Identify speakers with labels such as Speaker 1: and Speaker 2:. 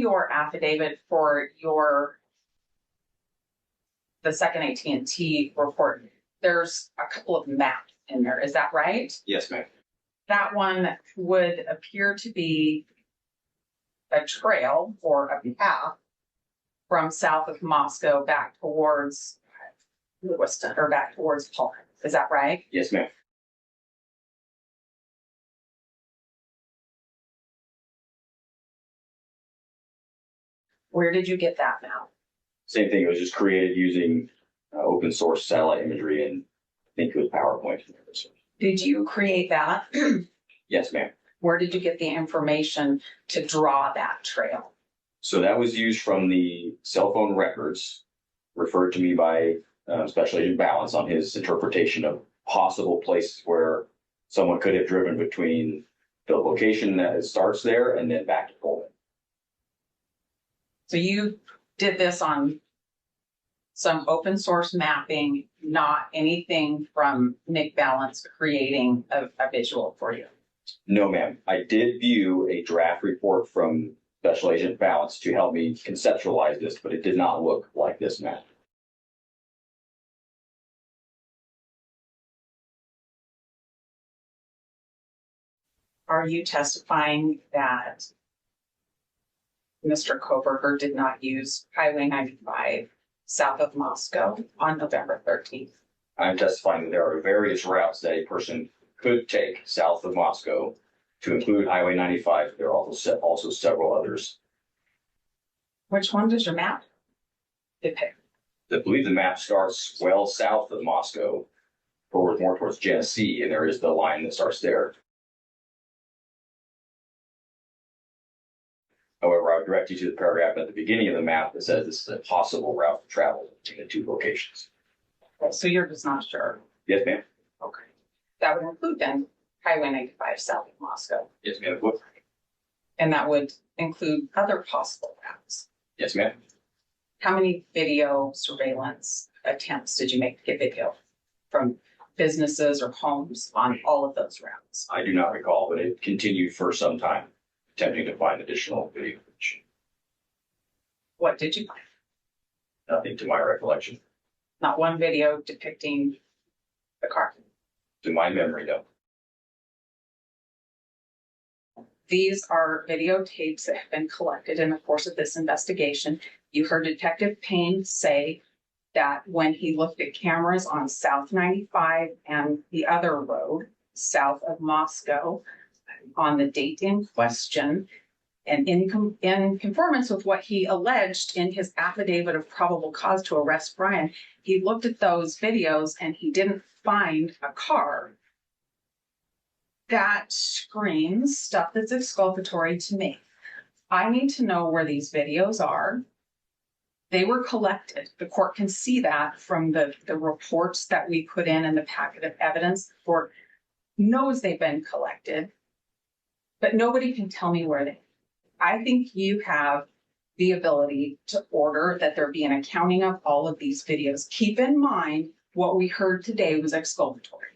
Speaker 1: your affidavit for the second AT&T report, there's a couple of maps in there. Is that right?
Speaker 2: Yes, ma'am.
Speaker 1: That one would appear to be a trail or a path from south of Moscow back towards Lewiston or back towards Polk. Is that right?
Speaker 2: Yes, ma'am.
Speaker 1: Where did you get that map?
Speaker 2: Same thing. It was just created using open source satellite imagery, and I think it was PowerPoint.
Speaker 1: Did you create that?
Speaker 2: Yes, ma'am.
Speaker 1: Where did you get the information to draw that trail?
Speaker 2: So that was used from the cell phone records referred to me by Special Agent Balance on his interpretation of possible places where someone could have driven between the location that it starts there and then back to Pullman.
Speaker 1: So you did this on some open source mapping, not anything from Nick Balance creating a visual for you?
Speaker 2: No, ma'am. I did view a draft report from Special Agent Balance to help me conceptualize this, but it did not look like this map.
Speaker 1: Are you testifying that Mr. Koberger did not use Highway 95 south of Moscow on November 13th?
Speaker 2: I'm testifying that there are various routes that a person could take south of Moscow, to include Highway 95. There are also several others.
Speaker 1: Which one does your map depict?
Speaker 2: I believe the map starts well south of Moscow, more towards Genesee, and there is the line that starts there. However, I would direct you to the paragraph at the beginning of the map that says this is a possible route to travel between the two locations.
Speaker 1: So you're just not sure?
Speaker 2: Yes, ma'am.
Speaker 1: Okay. That would include then Highway 95 south of Moscow.
Speaker 2: Yes, ma'am.
Speaker 1: And that would include other possible routes.
Speaker 2: Yes, ma'am.
Speaker 1: How many video surveillance attempts did you make to get video from businesses or homes on all of those routes?
Speaker 2: I do not recall, but it continued for some time, attempting to find additional video footage.
Speaker 1: What did you find?
Speaker 2: Nothing to my recollection.
Speaker 1: Not one video depicting the car.
Speaker 2: To my memory, no.
Speaker 1: These are videotapes that have been collected in the course of this investigation. You heard Detective Payne say that when he looked at cameras on South 95 and the other road south of Moscow on the date in question, and in conformance with what he alleged in his affidavit of probable cause to arrest Brian, he looked at those videos and he didn't find a car. That screams stuff that's exculpatory to me. I need to know where these videos are. They were collected. The court can see that from the reports that we put in the packet of evidence. The court knows they've been collected, but nobody can tell me where they are. I think you have the ability to order that there be an accounting of all of these videos. Keep in mind what we heard today was exculpatory.